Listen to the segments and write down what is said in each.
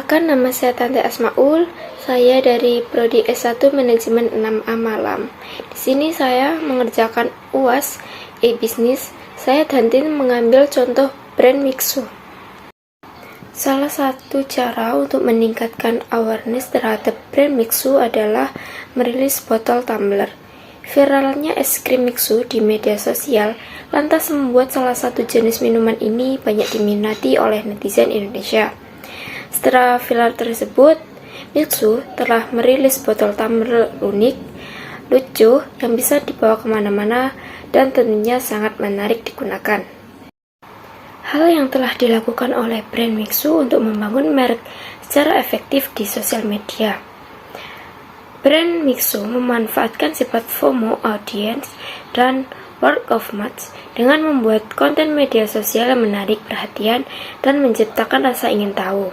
Perkenalkan, nama saya Tante Asmaul. Saya dari Prodi S1 Manajemen 6A Malam. Di sini saya mengerjakan UAS e-Business. Saya dan tim mengambil contoh brand Mixu. Salah satu cara untuk meningkatkan awareness terhadap brand Mixu adalah merilis botol tumbler. Viralnya es krim Mixu di media sosial lantas membuat salah satu jenis minuman ini banyak diminati oleh netizen Indonesia. Setelah viral tersebut, Mixu telah merilis botol tumbler unik, lucu, yang bisa dibawa kemana-mana dan tentunya sangat menarik digunakan. Hal yang telah dilakukan oleh brand Mixu untuk membangun merek secara efektif di sosial media. Brand Mixu memanfaatkan sifat FOMO audience dan word of mouth dengan membuat konten media sosial yang menarik perhatian dan menciptakan rasa ingin tahu.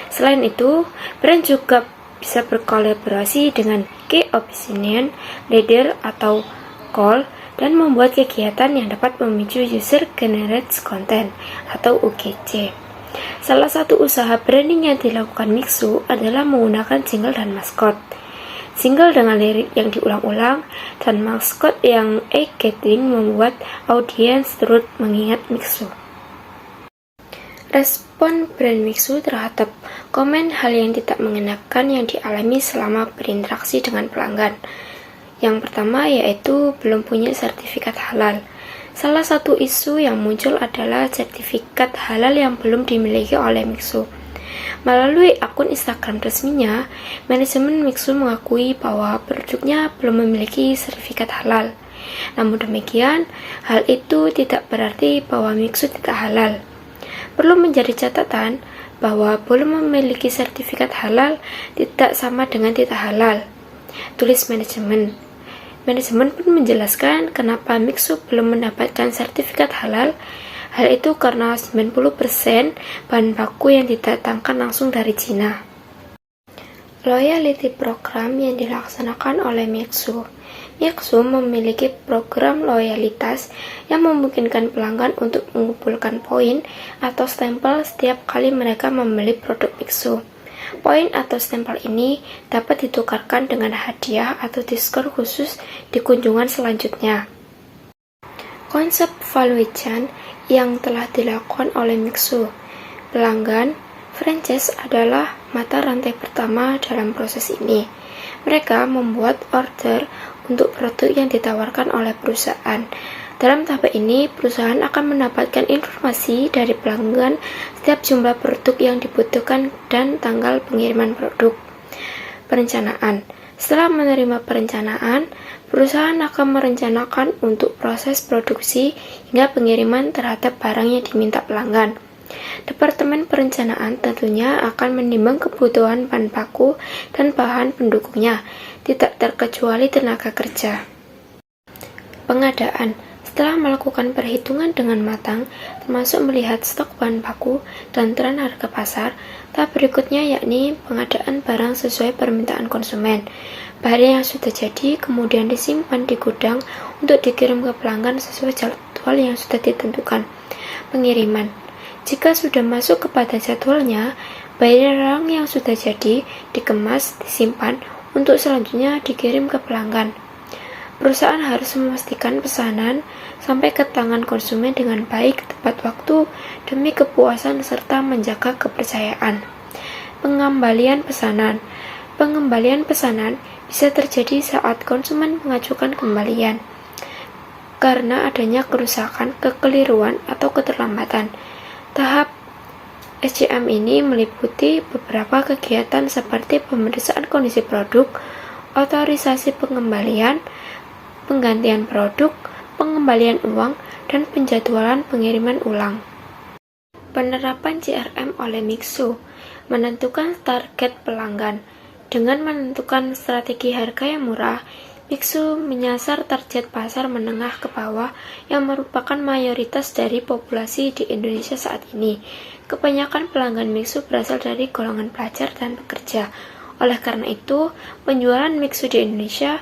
Selain itu, brand juga bisa berkolaborasi dengan key opinion leader atau KOL dan membuat kegiatan yang dapat memicu user generated content atau UGC. Salah satu usaha branding yang dilakukan Mixu adalah menggunakan jingle dan maskot. Jingle dengan lirik yang diulang-ulang dan maskot yang eye-catching membuat audiens turut mengingat Mixu. Respon brand Mixu terhadap komen hal yang tidak mengenakan yang dialami selama berinteraksi dengan pelanggan. Yang pertama yaitu belum punya sertifikat halal. Salah satu isu yang muncul adalah sertifikat halal yang belum dimiliki oleh Mixu. Melalui akun Instagram resminya, manajemen Mixu mengakui bahwa produknya belum memiliki sertifikat halal. Namun demikian, hal itu tidak berarti bahwa Mixu tidak halal. Perlu menjadi catatan bahwa belum memiliki sertifikat halal tidak sama dengan tidak halal, tulis manajemen. Manajemen pun menjelaskan kenapa Mixu belum mendapatkan sertifikat halal. Hal itu karena 90% bahan baku yang didatangkan langsung dari Cina. Loyalty program yang dilaksanakan oleh Mixu. Mixu memiliki program loyalitas yang memungkinkan pelanggan untuk mengumpulkan poin atau stempel setiap kali mereka membeli produk Mixu. Poin atau stempel ini dapat ditukarkan dengan hadiah atau diskon khusus di kunjungan selanjutnya. Konsep value chain yang telah dilakukan oleh Mixu. Pelanggan franchise adalah mata rantai pertama dalam proses ini. Mereka membuat order untuk produk yang ditawarkan oleh perusahaan. Dalam tahap ini, perusahaan akan mendapatkan informasi dari pelanggan setiap jumlah produk yang dibutuhkan dan tanggal pengiriman produk. Perencanaan. Setelah menerima perencanaan, perusahaan akan merencanakan untuk proses produksi hingga pengiriman terhadap barang yang diminta pelanggan. Departemen perencanaan tentunya akan menimbang kebutuhan bahan baku dan bahan pendukungnya, tidak terkecuali tenaga kerja. Pengadaan. Setelah melakukan perhitungan dengan matang, termasuk melihat stok bahan baku dan tren harga pasar, tahap berikutnya yakni pengadaan barang sesuai permintaan konsumen. Barang yang sudah jadi kemudian disimpan di gudang untuk dikirim ke pelanggan sesuai jadwal yang sudah ditentukan. Pengiriman. Jika sudah masuk kepada jadwalnya, barang yang sudah jadi dikemas, disimpan untuk selanjutnya dikirim ke pelanggan. Perusahaan harus memastikan pesanan sampai ke tangan konsumen dengan baik tepat waktu demi kepuasan serta menjaga kepercayaan. Pengembalian pesanan. Pengembalian pesanan bisa terjadi saat konsumen mengajukan kembalian karena adanya kerusakan, kekeliruan, atau keterlambatan. Tahap SCM ini meliputi beberapa kegiatan seperti pemeriksaan kondisi produk, otorisasi pengembalian, penggantian produk, pengembalian uang, dan penjadwalan pengiriman ulang. Penerapan CRM oleh Mixu. Menentukan target pelanggan. Dengan menentukan strategi harga yang murah, Mixu menyasar target pasar menengah ke bawah yang merupakan mayoritas dari populasi di Indonesia saat ini. Kebanyakan pelanggan Mixu berasal dari golongan pelajar dan pekerja. Oleh karena itu, penjualan Mixu di Indonesia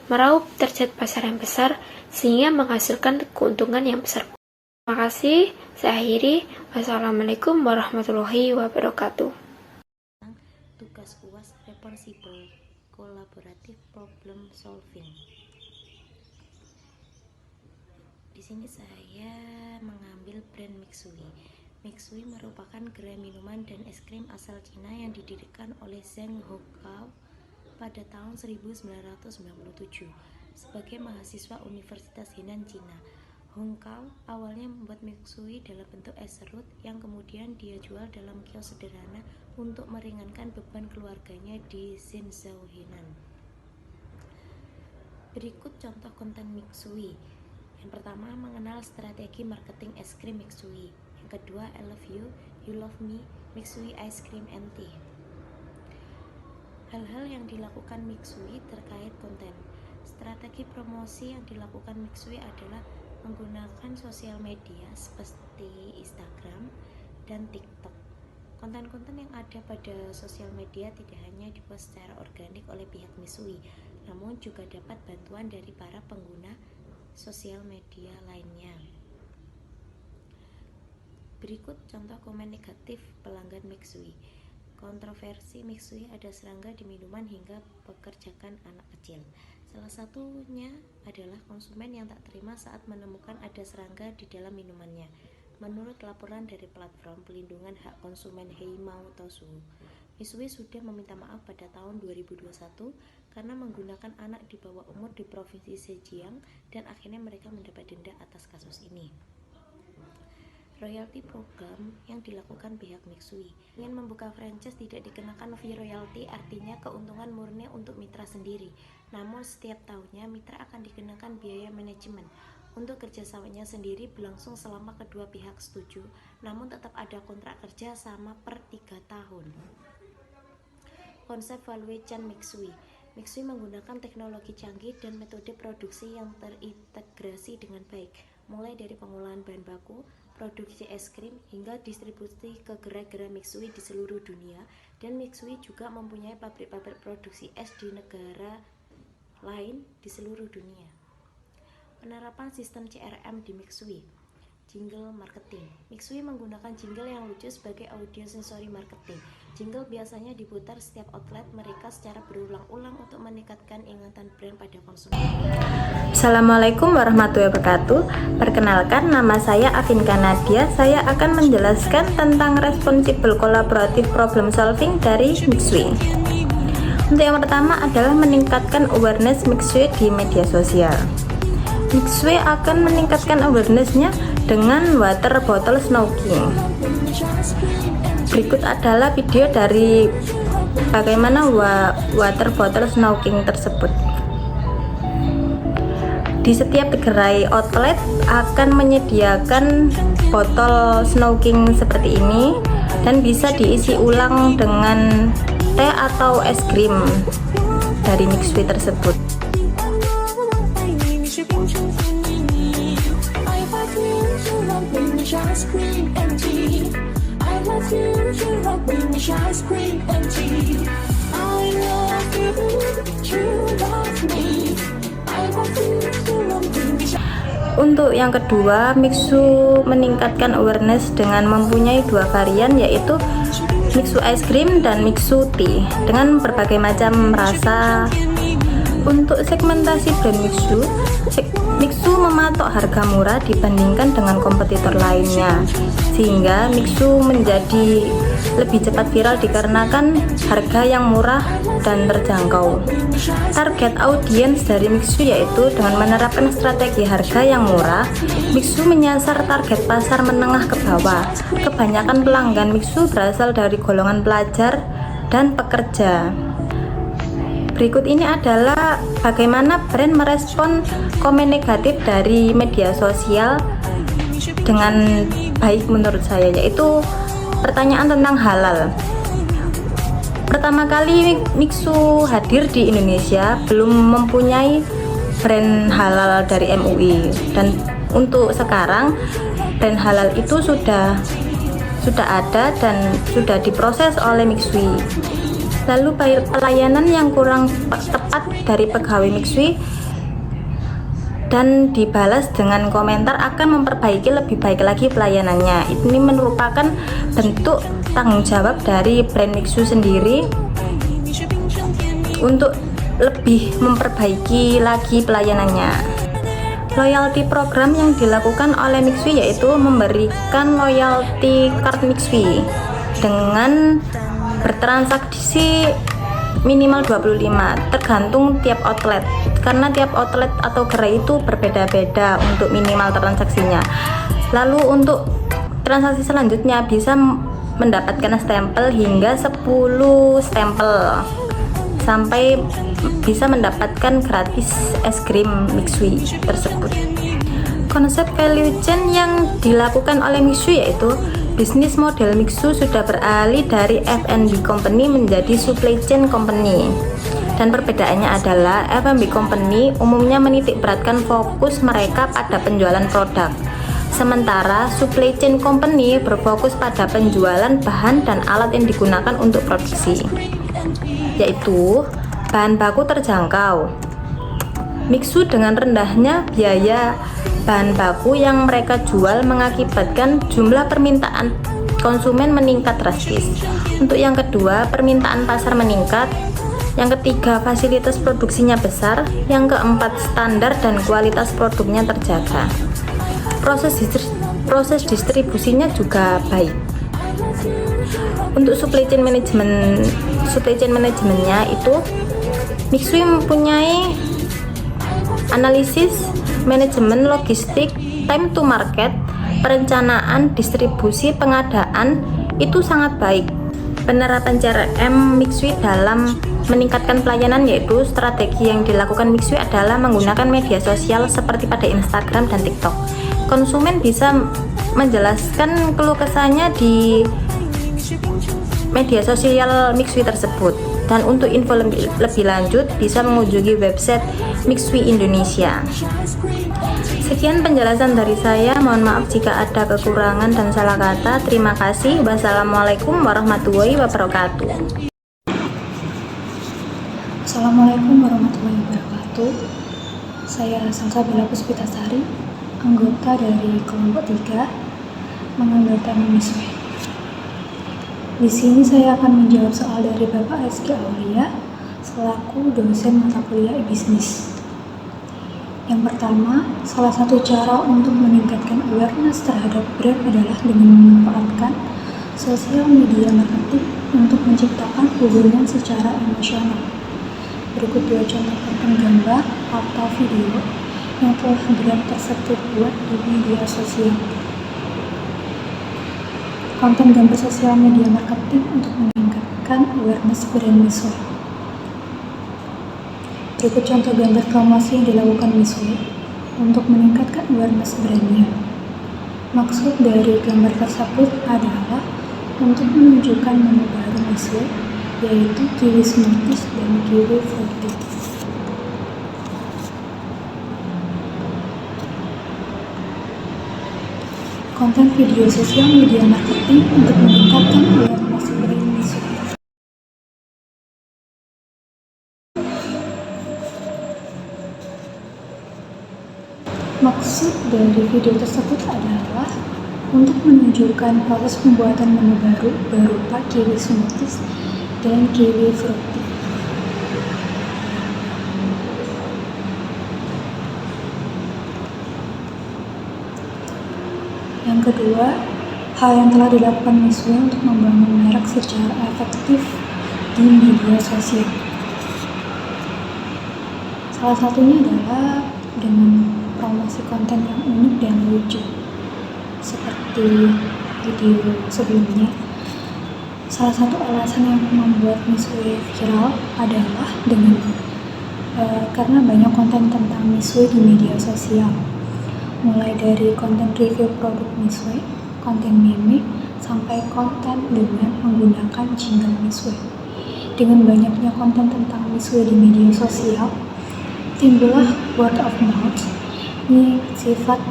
meraup target pasar yang besar sehingga menghasilkan keuntungan yang besar. Terima kasih. Saya akhiri. Wassalamualaikum warahmatullahi wabarakatuh. responsible collaborative problem solving. Di sini saya mengambil brand Mixue. Mixue merupakan gerai minuman dan es krim asal Cina yang didirikan oleh Zheng Hongkao pada tahun 1997 sebagai mahasiswa Universitas Henan, Cina. Hongkao awalnya membuat Mixue dalam bentuk es serut yang kemudian dia jual dalam kios sederhana untuk meringankan beban keluarganya di Zhengzhou, Henan. Berikut contoh konten Mixue. Yang pertama, mengenal strategi marketing es krim Mixue. Yang kedua, I love you, you love me, Mixue ice cream and tea. Hal-hal yang dilakukan Mixue terkait konten. Strategi promosi yang dilakukan Mixue adalah menggunakan sosial media seperti Instagram dan TikTok. Konten-konten yang ada pada sosial media tidak hanya dibuat secara organik oleh pihak Mixue, namun juga dapat bantuan dari para pengguna sosial media lainnya. Berikut contoh komen negatif pelanggan Mixue. Kontroversi Mixue ada serangga di minuman hingga pekerjakan anak kecil. Salah satunya adalah konsumen yang tak terima saat menemukan ada serangga di dalam minumannya. Menurut laporan dari platform pelindungan hak konsumen Heimao Tosu, Mixue sudah meminta maaf pada tahun 2021 karena menggunakan anak di bawah umur di provinsi Zhejiang dan akhirnya mereka mendapat denda atas kasus ini. Royalty program yang dilakukan pihak Mixue. Ingin membuka franchise tidak dikenakan fee royalty, artinya keuntungan murni untuk mitra sendiri. Namun setiap tahunnya mitra akan dikenakan biaya manajemen. Untuk kerjasamanya sendiri berlangsung selama kedua pihak setuju, namun tetap ada kontrak kerja sama per 3 tahun. Konsep value chain Mixue. Mixue menggunakan teknologi canggih dan metode produksi yang terintegrasi dengan baik, mulai dari pengolahan bahan baku, produksi es krim, hingga distribusi ke gerai-gerai Mixue di seluruh dunia. Dan Mixue juga mempunyai pabrik-pabrik produksi es di negara lain di seluruh dunia. Penerapan sistem CRM di Mixue. Jingle marketing. Mixue menggunakan jingle yang lucu sebagai audio sensory marketing. Jingle biasanya diputar setiap outlet mereka secara berulang-ulang untuk meningkatkan ingatan brand pada konsumen. Assalamualaikum warahmatullahi wabarakatuh. Perkenalkan, nama saya Afinka Nadia. Saya akan menjelaskan tentang responsible collaborative problem solving dari Mixue. Untuk yang pertama adalah meningkatkan awareness Mixue di media sosial. Mixue akan meningkatkan awareness-nya dengan water bottle snorkeling. Berikut adalah video dari bagaimana water bottle snorkeling tersebut. Di setiap gerai outlet akan menyediakan botol snorkeling seperti ini dan bisa diisi ulang dengan teh atau es krim dari Mixue tersebut. Untuk yang kedua, Mixue meningkatkan awareness dengan mempunyai dua varian, yaitu Mixue ice cream dan Mixue tea dengan berbagai macam rasa. Untuk segmentasi brand Mixue mematok harga murah dibandingkan dengan kompetitor lainnya, sehingga Mixue menjadi lebih cepat viral dikarenakan harga yang murah dan terjangkau. Target audiens dari Mixue yaitu dengan menerapkan strategi harga yang murah, Mixue menyasar target pasar menengah ke bawah. Kebanyakan pelanggan Mixue berasal dari golongan pelajar dan pekerja. Berikut ini adalah bagaimana brand merespon komen negatif dari media sosial dengan baik menurut saya, yaitu pertanyaan tentang halal. Pertama kali Mixue hadir di Indonesia belum mempunyai brand halal dari MUI, dan untuk sekarang brand halal itu sudah ada dan sudah diproses oleh Mixue. Lalu pelayanan yang kurang tepat dari pegawai Mixue dan dibalas dengan komentar akan memperbaiki lebih baik lagi pelayanannya. Ini merupakan bentuk tanggung jawab dari brand Mixue sendiri untuk lebih memperbaiki lagi pelayanannya. Loyalty program yang dilakukan oleh Mixui yaitu memberikan loyalty card Mixui dengan bertransaksi minimal 25 tergantung tiap outlet, karena tiap outlet atau gerai itu berbeda-beda untuk minimal transaksinya. Lalu untuk transaksi selanjutnya bisa mendapatkan stempel hingga 10 stempel sampai bisa mendapatkan gratis es krim Mixui tersebut. Konsep value chain yang dilakukan oleh Mixui yaitu bisnis model Mixu sudah beralih dari F&B company menjadi supply chain company. Dan perbedaannya adalah F&B company umumnya menitik beratkan fokus mereka pada penjualan produk. Sementara supply chain company berfokus pada penjualan bahan dan alat yang digunakan untuk produksi, yaitu bahan baku terjangkau. Mixu dengan rendahnya biaya bahan baku yang mereka jual mengakibatkan jumlah permintaan konsumen meningkat drastis. Untuk yang kedua, permintaan pasar meningkat. Yang ketiga, fasilitas produksinya besar. Yang keempat, standar dan kualitas produknya terjaga. Proses distribusinya juga baik. Untuk supply chain manajemennya itu Mixui mempunyai analisis, manajemen logistik, time to market, perencanaan, distribusi, pengadaan itu sangat baik. Penerapan CRM Mixui dalam meningkatkan pelayanan yaitu strategi yang dilakukan Mixui adalah menggunakan media sosial seperti pada Instagram dan TikTok. Konsumen bisa menjelaskan keluh kesahnya di media sosial Mixui tersebut. Dan untuk info lebih lanjut bisa mengunjungi website Mixui Indonesia. Sekian penjelasan dari saya, mohon maaf jika ada kekurangan dan salah kata. Terima kasih. Wassalamualaikum warahmatullahi wabarakatuh. Assalamualaikum warahmatullahi wabarakatuh. Saya Salsabila Puspitasari, anggota dari kelompok 3 mengambil tema Mixui. Di sini saya akan menjawab soal dari Bapak Rizky Aulia selaku dosen mata kuliah bisnis. Yang pertama, salah satu cara untuk meningkatkan awareness terhadap brand adalah dengan memanfaatkan sosial media marketing untuk menciptakan hubungan secara emosional. Berikut 2 contoh konten gambar atau video yang telah brand tersebut buat di media sosial. Konten gambar sosial media marketing untuk meningkatkan awareness brand Mixui. Berikut contoh gambar promosi yang dilakukan Mixui untuk meningkatkan awareness brandnya. Maksud dari gambar tersebut adalah untuk menunjukkan menu baru Mixui, yaitu kiwi smoothies dan kiwi fruity. Konten video sosial media marketing untuk meningkatkan awareness brand Mixui. Maksud dari video tersebut adalah untuk menunjukkan proses pembuatan menu baru berupa kiwi smoothies dan kiwi fruity. Yang kedua, hal yang telah dilakukan Mixui untuk membangun merek secara efektif di media sosial. Salah satunya adalah dengan promosi konten yang unik dan lucu. Seperti video sebelumnya, salah satu alasan yang membuat Mixui viral adalah karena banyak konten tentang Mixui di media sosial. Mulai dari konten review produk Mixui, konten meme, sampai konten dengan menggunakan jingle Mixui. Dengan banyaknya konten tentang Mixui di media sosial, timbullah word of mouth. Ini sifat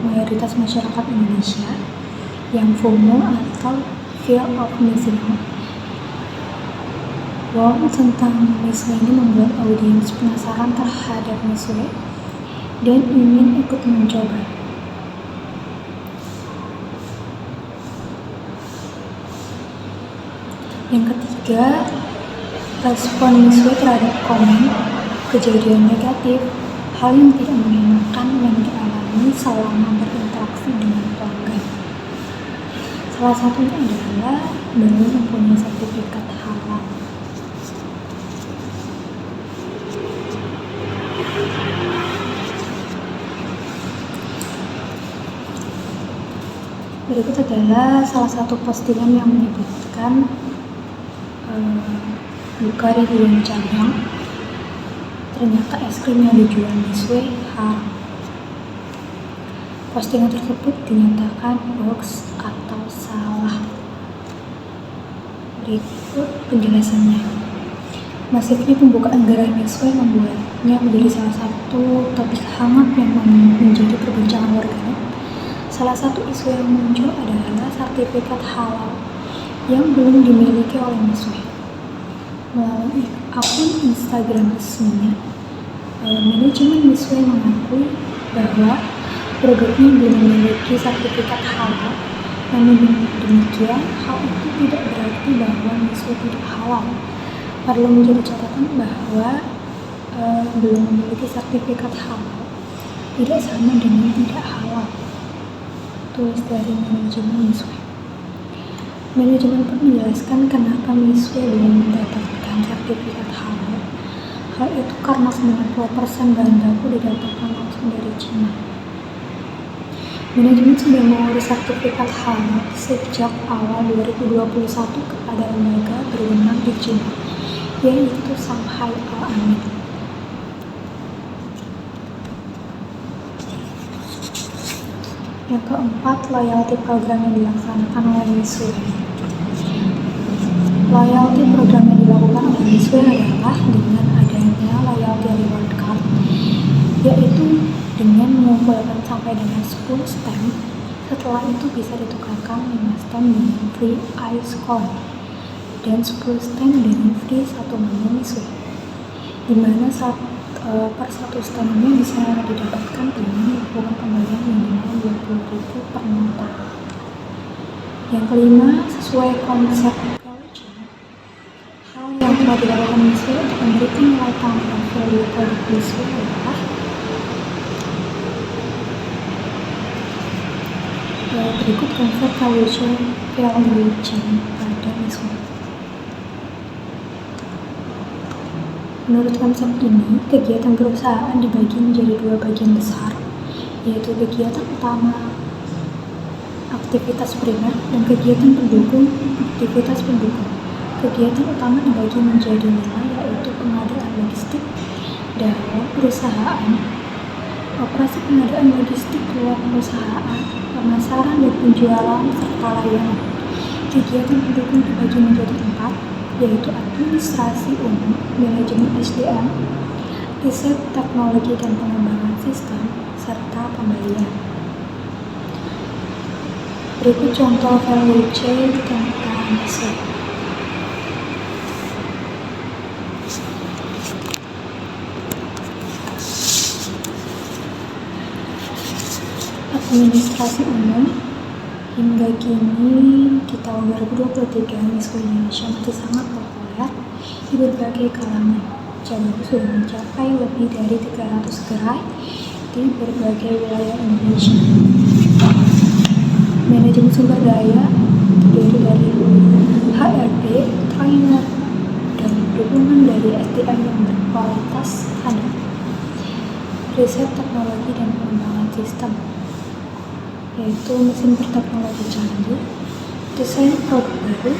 mayoritas masyarakat Indonesia yang FOMO atau fear of missing out. Wow tentang Mixui ini membuat audiens penasaran terhadap Mixui dan ingin ikut mencoba. Yang ketiga, Respon Misue terhadap komen kejadian negatif, hal yang tidak mengenakan yang dialami selama berinteraksi dengan pelanggan. Salah satunya adalah belum mempunyai sertifikat halal. Berikut adalah salah satu postingan yang menyebutkan buka ribuan cabang, ternyata es krim yang dijual Misue haram. Postingan tersebut dinyatakan hoax atau salah. Berikut penjelasannya. Masifnya pembukaan gerai Misue membuatnya menjadi salah satu topik hangat yang menjadi perbincangan warganet. Salah satu isu yang muncul adalah sertifikat halal yang belum dimiliki oleh Misue. Melalui akun Instagram resminya, manajemen Misue mengakui bahwa produknya belum memiliki sertifikat halal. Namun demikian, hal itu tidak berarti bahwa Misue tidak halal. Perlu menjadi catatan bahwa belum memiliki sertifikat halal tidak sama dengan tidak halal. Tulis dari manajemen Misue. Manajemen pun menjelaskan kenapa Misue belum mendapatkan sertifikat halal. Hal itu karena 90% bahan baku didatangkan langsung dari Cina. Manajemen sudah mengurus sertifikat halal sejak awal 2021 kepada lembaga berwenang di Cina, yaitu Shanghai Al-Amin. Yang keempat, loyalty program yang dilaksanakan oleh Misue. Loyalty program yang dilakukan oleh Misue adalah dengan adanya loyalty reward card, yaitu dengan mengumpulkan sampai dengan 10 stamp. Setelah itu bisa ditukarkan 5 stamp dengan free ice cone dan 10 stamp dengan free 1 menu Misue, dimana per 1 stampnya bisa didapatkan dengan melakukan pembayaran minimal 20.000 per nota. Yang kelima, sesuai konsep hal yang telah dilakukan Misue untuk memberikan nilai tambah value produk Misue adalah berikut konsep value chain pada Misue. Menurut konsep ini, kegiatan perusahaan dibagi menjadi 2 bagian besar, yaitu kegiatan utama aktivitas primer dan kegiatan pendukung aktivitas pendukung. Kegiatan utama dibagi menjadi 5, yaitu pengadaan logistik dalam perusahaan, operasi pengadaan logistik luar perusahaan, pemasaran dan penjualan, serta layanan. Kegiatan pendukung dibagi menjadi 4, yaitu administrasi umum, manajemen SDM, riset teknologi dan pengembangan sistem, serta pembayaran. Berikut contoh value chain tentang Misue. Administrasi umum. Hingga kini di tahun 2023, Misue Indonesia masih sangat populer di berbagai kalangan. Cabang sudah mencapai lebih dari 300 gerai di berbagai wilayah Indonesia. Manajemen sumber daya terdiri dari HRD, trainer, dan dukungan dari SDM yang berkualitas standar. Riset teknologi dan pengembangan sistem, yaitu mesin berteknologi canggih, desain produk baru,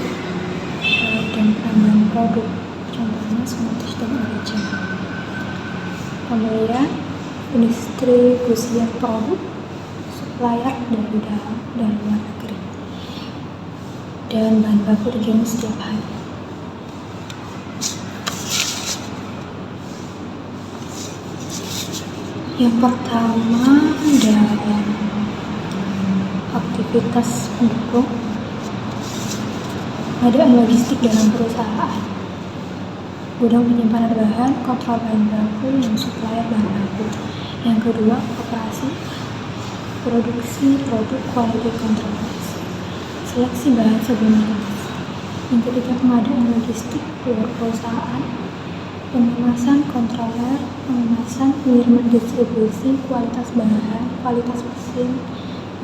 dan pengembangan produk, contohnya Smoothies dan Origin. Pembelian, pendistribusian produk, supplier dari dalam dan luar negeri, dan bahan baku dikirim setiap hari. Yang pertama, dalam aktivitas pendukung, pengadaan logistik dalam perusahaan, gudang penyimpanan bahan, kontrol bahan baku, dan supplier bahan baku. Yang kedua, operasi produksi produk, quality control, seleksi bahan sebelum dimas, Yang ketiga, pengadaan logistik keluar perusahaan, pengemasan controller, pengemasan, pengiriman distribusi, kualitas bahan, kualitas mesin,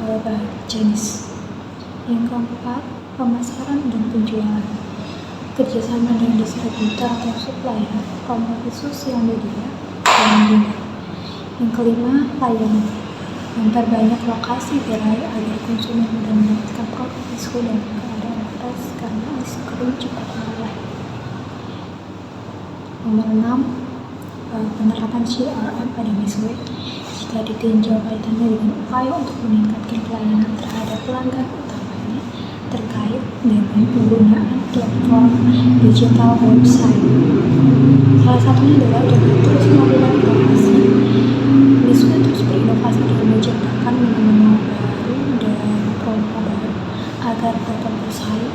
bahan jenis. Yang keempat, pemasaran dan penjualan, kerjasama dengan distributor atau supplier, promosi sosial media, dan lainnya. Yang kelima, layanan, memperbanyak lokasi gerai agar konsumen mudah mendapatkan produk Mishu dalam keadaan fresh karena es krim cepat meleleh. Nomor 6, penerapan CRM pada Mishu jika ditinjau kaitannya dengan upaya untuk meningkatkan pelayanan terhadap pelanggan utamanya terkait dengan penggunaan platform digital website. Salah satunya adalah dengan terus melakukan inovasi. Mishu terus berinovasi dengan menciptakan menu-menu baru dan promo baru agar dapat bersaing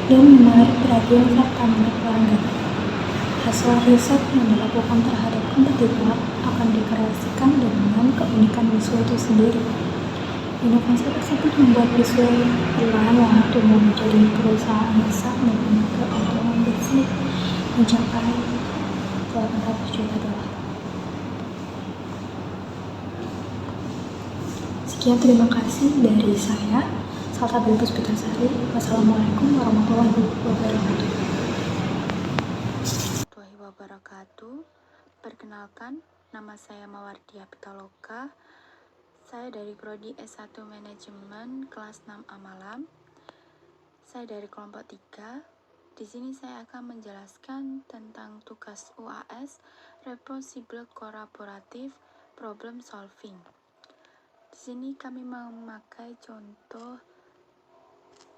dan menarik perhatian serta minat pelanggan. Hasil riset yang dilakukan terhadap kompetitor akan dikreasikan dengan keunikan Mishu itu sendiri. Inovasi tersebut membuat Mishu perlahan-lahan tumbuh menjadi perusahaan besar dengan keuntungan bisnis mencapai $800 juta. Sekian, terima kasih dari saya, Salsa Bela Puspitasari. Wassalamualaikum warahmatullahi wabarakatuh. Perkenalkan, nama saya Mawardiah Pitaloka. Saya dari Prodi S1 Manajemen kelas 6A Malam. Saya dari kelompok 3. Di sini saya akan menjelaskan tentang tugas UAS, Responsible Collaborative Problem Solving. Di sini kami memakai contoh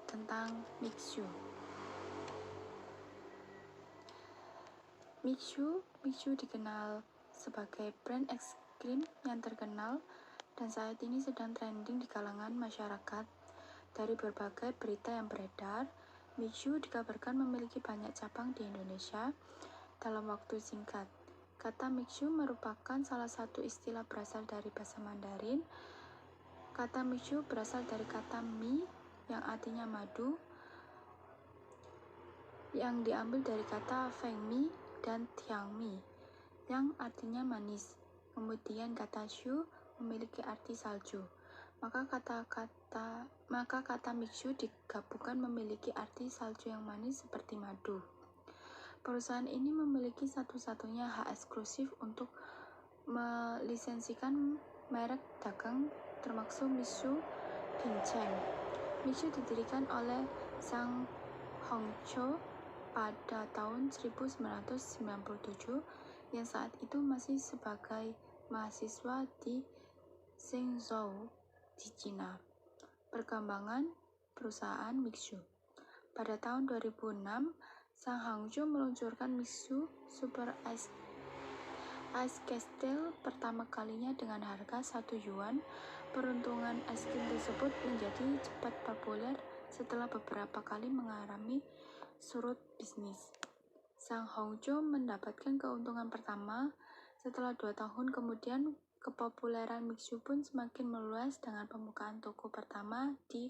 tentang Mixu. Mixu dikenal sebagai brand es krim yang terkenal dan saat ini sedang trending di kalangan masyarakat. Dari berbagai berita yang beredar, Mixu dikabarkan memiliki banyak cabang di Indonesia dalam waktu singkat. Kata Mixu merupakan salah satu istilah berasal dari bahasa Mandarin. Kata Mixu berasal dari kata mi yang artinya madu, yang diambil dari kata feng mi dan tiang mi yang artinya manis. Kemudian kata shu memiliki arti salju. Maka kata Mixu digabungkan memiliki arti salju yang manis seperti madu. Perusahaan ini memiliki satu-satunya hak eksklusif untuk melisensikan merek dagang termasuk Mixu Ginseng. Mixu didirikan oleh Sang Hongzhou pada tahun 1997 yang saat itu masih sebagai mahasiswa di Zhengzhou di Cina. Perkembangan perusahaan Mixu. Pada tahun 2006, Sang Hongzhou meluncurkan Mixu Super Ice Castle pertama kalinya dengan harga 1 yuan. Peruntungan es krim tersebut menjadi cepat populer setelah beberapa kali mengalami surut bisnis. Sang Hongzhou mendapatkan keuntungan pertama. Setelah 2 tahun kemudian, kepopuleran Mixu pun semakin meluas dengan pembukaan toko pertama di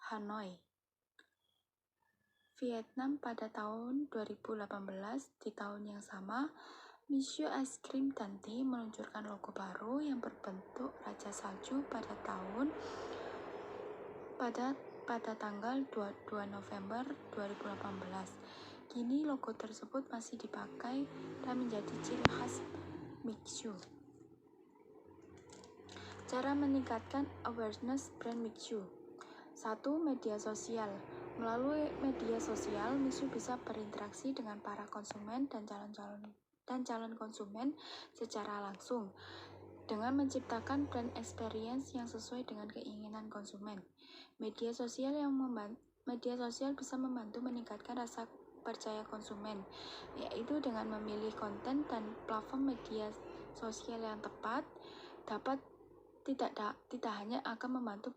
Hanoi, Vietnam pada tahun 2018. Di tahun yang sama, Mixu Ice Cream dan Tea meluncurkan logo baru yang berbentuk raja salju pada tanggal 22 November 2018. Kini logo tersebut masih dipakai dan menjadi ciri khas Mixu. Cara meningkatkan awareness brand Mixu. 1. Media sosial. Melalui media sosial, Mixu bisa berinteraksi dengan para konsumen dan calon konsumen secara langsung dengan menciptakan brand experience yang sesuai dengan keinginan konsumen. Media sosial bisa membantu meningkatkan rasa percaya konsumen, yaitu dengan memilih konten dan platform media sosial yang tepat. Tidak hanya akan membantu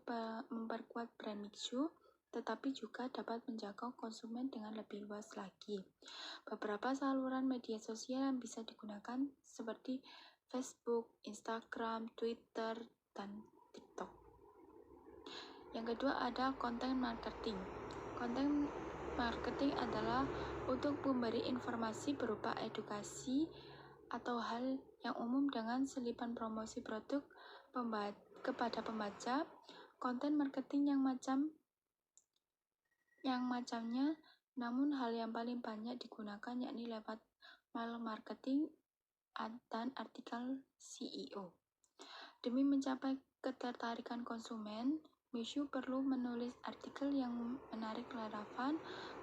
memperkuat brand Mixu, tetapi juga dapat menjangkau konsumen dengan lebih luas lagi. Beberapa saluran media sosial yang bisa digunakan seperti Facebook, Instagram, Twitter, dan TikTok. Yang kedua ada content marketing. marketing adalah untuk memberi informasi berupa edukasi atau hal yang umum dengan selipan promosi produk kepada pembaca. Konten marketing yang macamnya, namun hal yang paling banyak digunakan yakni lewat mail marketing dan artikel SEO. Demi mencapai ketertarikan konsumen, Misu perlu menulis artikel yang menarik, relevan,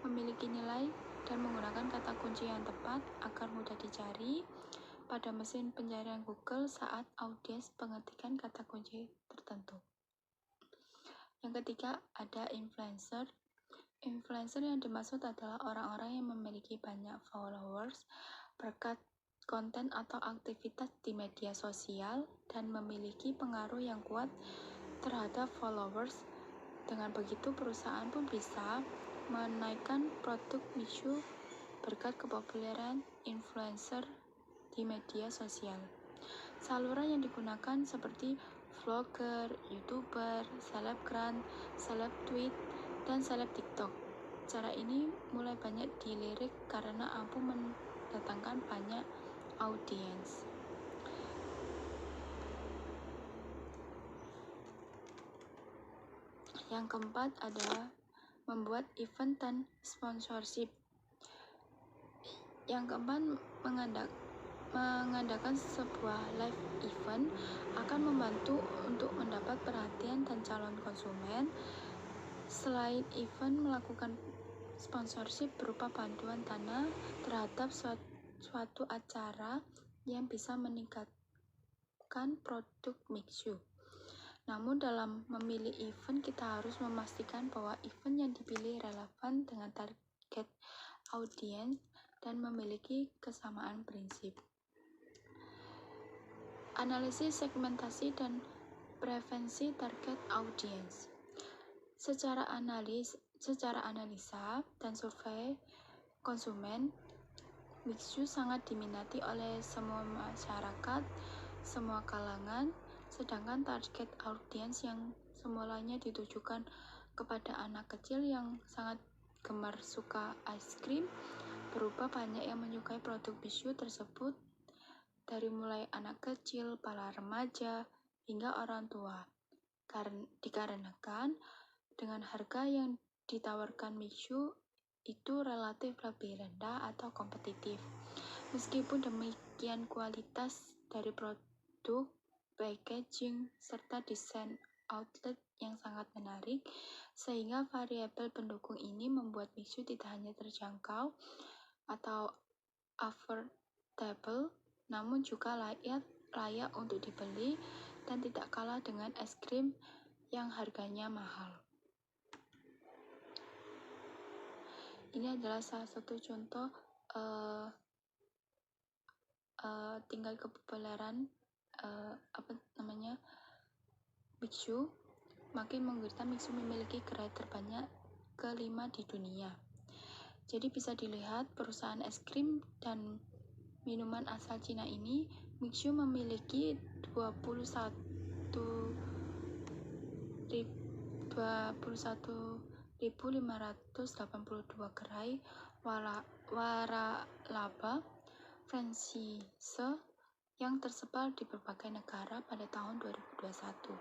memiliki nilai, dan menggunakan kata kunci yang tepat agar mudah dicari pada mesin pencarian Google saat audiens pengetikan kata kunci tertentu. Yang ketiga, ada influencer. Influencer yang dimaksud adalah orang-orang yang memiliki banyak followers berkat konten atau aktivitas di media sosial dan memiliki pengaruh yang kuat terhadap followers. Dengan begitu, perusahaan pun bisa menaikkan produk Misu berkat kepopuleran influencer di media sosial. Saluran yang digunakan seperti vlogger, youtuber, selebgram, seleb tweet, dan seleb TikTok. Cara ini mulai banyak dilirik karena mampu mendatangkan banyak audiens. Yang keempat adalah membuat event dan sponsorship. Yang keempat, mengadakan sebuah live event akan membantu untuk mendapat perhatian dan calon konsumen. Selain event, melakukan sponsorship berupa bantuan dana terhadap suatu acara yang bisa meningkatkan produk Misu. Namun dalam memilih event, kita harus memastikan bahwa event yang dipilih relevan dengan target audiens dan memiliki kesamaan prinsip. Analisis segmentasi dan preferensi target audiens. Secara analisa dan survei konsumen, Misu sangat diminati oleh semua masyarakat, semua kalangan, sedangkan target audiens yang semulanya ditujukan kepada anak kecil yang sangat gemar suka es krim, berubah banyak yang menyukai produk Misu tersebut, dari mulai anak kecil, para remaja, hingga orang tua. Dikarenakan dengan harga yang ditawarkan Misu itu relatif lebih rendah atau kompetitif. Meskipun demikian, kualitas dari produk, packaging, serta desain outlet yang sangat menarik, sehingga variabel pendukung ini membuat Misu tidak hanya terjangkau atau affordable, namun juga layak untuk dibeli dan tidak kalah dengan es krim yang harganya mahal. Ini adalah salah satu contoh tingkat kepopuleran Misu. Makin menggiurkan, Misu memiliki gerai terbanyak ke-5 di dunia. Jadi bisa dilihat perusahaan es krim dan minuman asal Cina ini, Misu memiliki 21.582 gerai waralaba franchise yang tersebar di berbagai negara pada tahun 2021.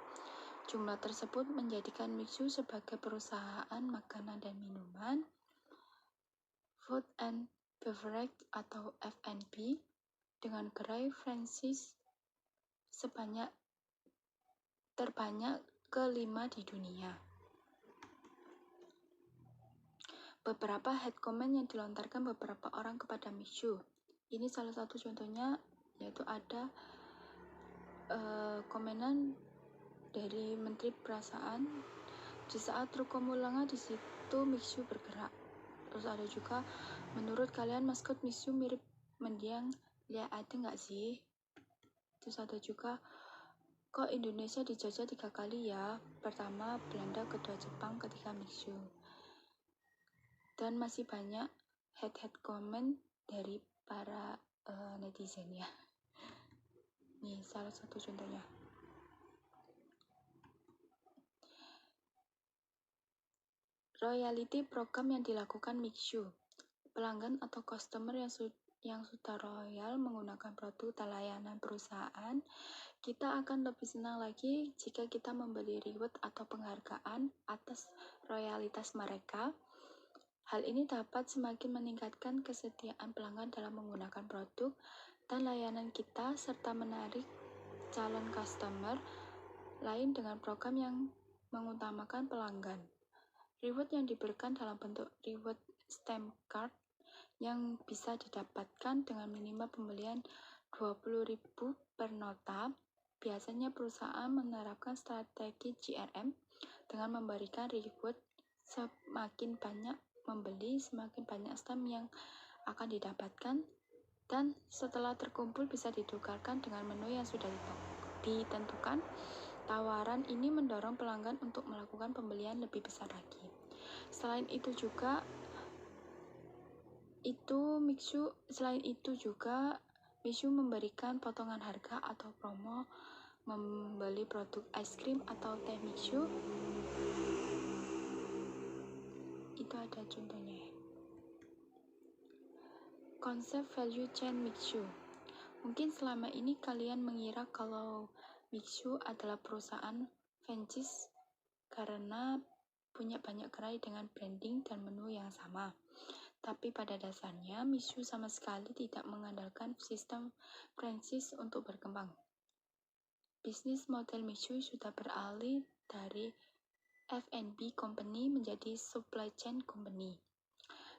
Jumlah tersebut menjadikan Misu sebagai perusahaan makanan dan minuman, food and beverage atau F&B, dengan gerai franchise terbanyak ke-5 di dunia. Beberapa head comment yang dilontarkan beberapa orang kepada Misu. Ini salah satu contohnya, yaitu ada komenan dari Menteri Perasaan, di saat truk Komulanga di situ Misu bergerak. Terus ada juga, menurut kalian maskot Misu mirip mendiang Lia ada nggak sih? Terus ada juga, kok Indonesia dijajah 3 kali ya? Pertama Belanda, kedua Jepang, ketiga Misu. Dan masih banyak head comment dari para netizen ya. Nih salah satu contohnya. Royalty program yang dilakukan Mixu. Pelanggan atau customer yang sudah royal menggunakan produk dan layanan perusahaan, kita akan lebih senang lagi jika kita membeli reward atau penghargaan atas royalitas mereka. Hal ini dapat semakin meningkatkan kesetiaan pelanggan dalam menggunakan produk dan layanan kita, serta menarik calon customer lain dengan program yang mengutamakan pelanggan. Reward yang diberikan dalam bentuk reward stamp card yang bisa didapatkan dengan minimal pembelian 20.000 per nota. Biasanya perusahaan menerapkan strategi GRM dengan memberikan reward semakin banyak membeli, semakin banyak stamp yang akan didapatkan, dan setelah terkumpul bisa ditukarkan dengan menu yang sudah ditentukan. Tawaran ini mendorong pelanggan untuk melakukan pembelian lebih besar lagi. Selain itu juga Mixu memberikan potongan harga atau promo membeli produk es krim atau teh Mixu. Itu ada contohnya. Konsep value chain Mixu. Mungkin selama ini kalian mengira kalau Mixu adalah perusahaan franchise karena punya banyak gerai dengan branding dan menu yang sama. Tapi pada dasarnya, Mixu sama sekali tidak mengandalkan sistem franchise untuk berkembang. Bisnis model Mixu sudah beralih dari F&B company menjadi supply chain company.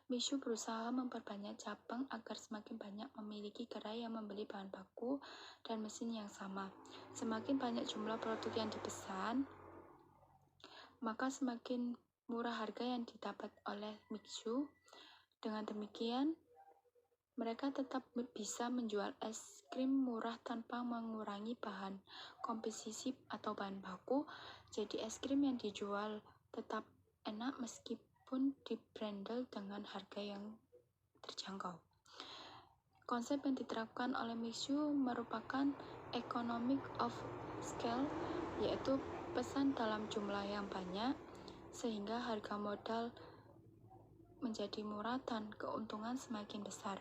Mixu berusaha memperbanyak cabang agar semakin banyak memiliki gerai yang membeli bahan baku dan mesin yang sama. Semakin banyak jumlah produk yang dipesan, maka semakin murah harga yang didapat oleh Mixu. Dengan demikian, mereka tetap bisa menjual es krim murah tanpa mengurangi bahan komposisi atau bahan baku. Jadi es krim yang dijual tetap enak meskipun dibrandel dengan harga yang terjangkau. Konsep yang diterapkan oleh Mixu merupakan economic of scale, yaitu pesan dalam jumlah yang banyak sehingga harga modal menjadi murah dan keuntungan semakin besar.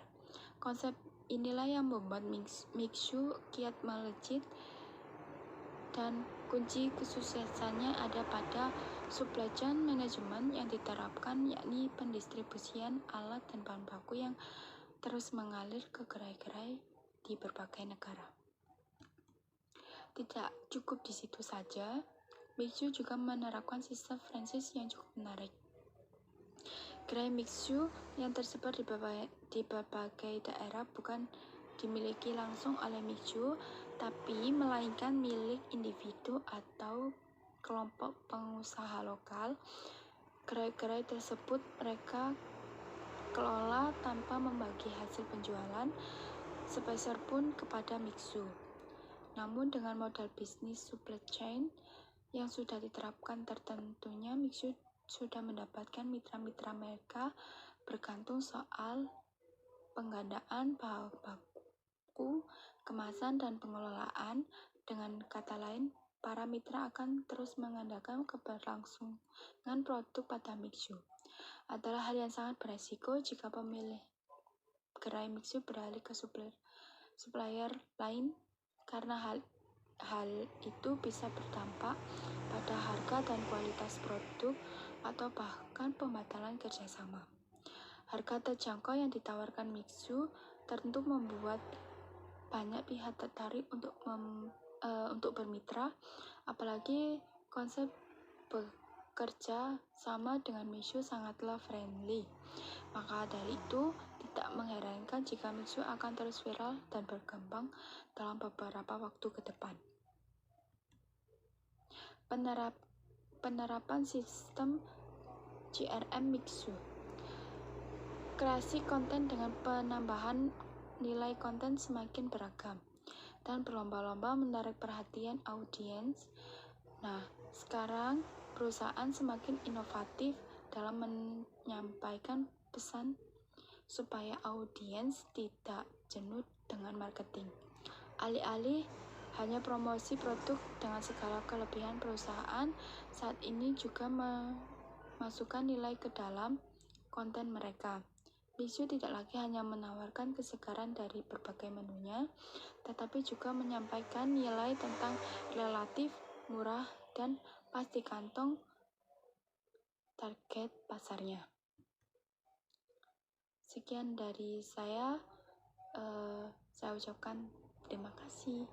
Konsep inilah yang membuat Mixu kiat melejit, dan kunci kesuksesannya ada pada supply chain management yang diterapkan, yakni pendistribusian alat dan bahan baku yang terus mengalir ke gerai-gerai di berbagai negara. Tidak cukup di situ saja, Mixu juga menerapkan sistem franchise yang cukup menarik. Gerai Mixu yang tersebar di berbagai daerah bukan dimiliki langsung oleh Mixu, tapi melainkan milik individu atau kelompok pengusaha lokal. Gerai-gerai tersebut mereka kelola tanpa membagi hasil penjualan sepeser pun kepada Mixu. Namun dengan modal bisnis supply chain yang sudah diterapkan, tentunya Mixu sudah mendapatkan mitra-mitra mereka bergantung soal penggandaan bahan baku, kemasan, dan pengelolaan. Dengan kata lain, para mitra akan terus mengandalkan keberlangsungan produk pada Mixu. Adalah hal yang sangat beresiko jika pemilik gerai Mixu beralih ke supplier lain, karena hal itu bisa berdampak pada harga dan kualitas produk atau bahkan pembatalan kerjasama. Harga terjangkau yang ditawarkan Mixu tentu membuat banyak pihak tertarik untuk bermitra, apalagi konsep bekerja sama dengan Mixu sangatlah friendly. Maka dari itu, tidak mengherankan jika Mixu akan terus viral dan berkembang dalam beberapa waktu ke depan. Penerapan sistem GRM Mixu. Kreasi konten dengan penambahan nilai konten semakin beragam dan berlomba-lomba menarik perhatian audiens. Nah, sekarang perusahaan semakin inovatif dalam menyampaikan pesan supaya audiens tidak jenuh dengan marketing. Alih-alih hanya promosi produk dengan segala kelebihan, perusahaan saat ini juga masukkan nilai ke dalam konten mereka. Mixu tidak lagi hanya menawarkan kesegaran dari berbagai menunya, tetapi juga menyampaikan nilai tentang relatif, murah, dan pasti kantong target pasarnya. Sekian dari saya ucapkan terima kasih.